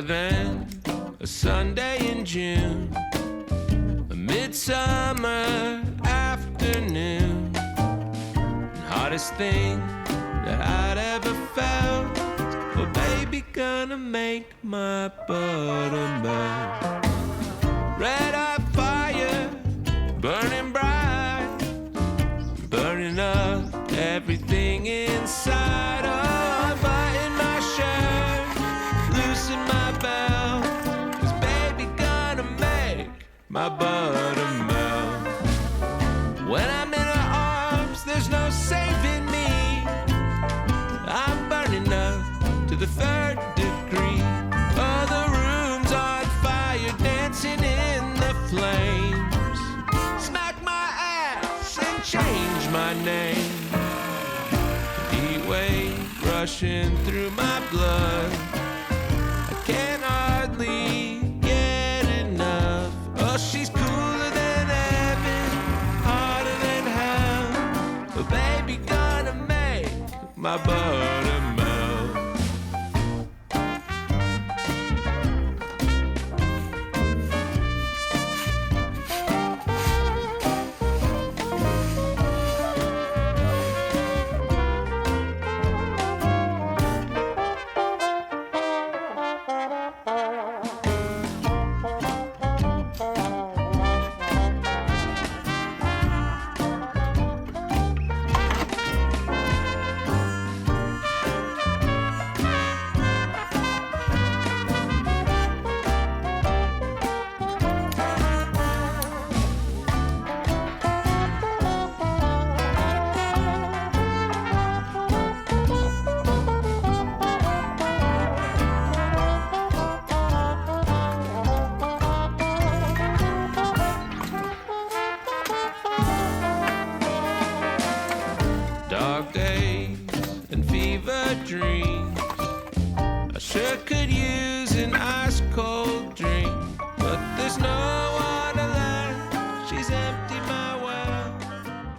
Hotter than a Sunday in June, a midsummer afternoon. Hottest thing that I'd ever felt. Oh, baby, gonna make my butter melt. Red hot fire, burning bright, burning up everything inside. Oh, button my shirt, loosen my belt, 'cause baby, gonna make my butter melt. When I'm in her arms, there's no saving me. I'm burning up to the third degree. Oh, the room's on fire, dancing in the flames. Smack my ass and change my name. Heat wave rushing through my blood. I can't hardly get enough. Oh, she's cooler than heaven, hotter than hell. But baby, gonna make my butt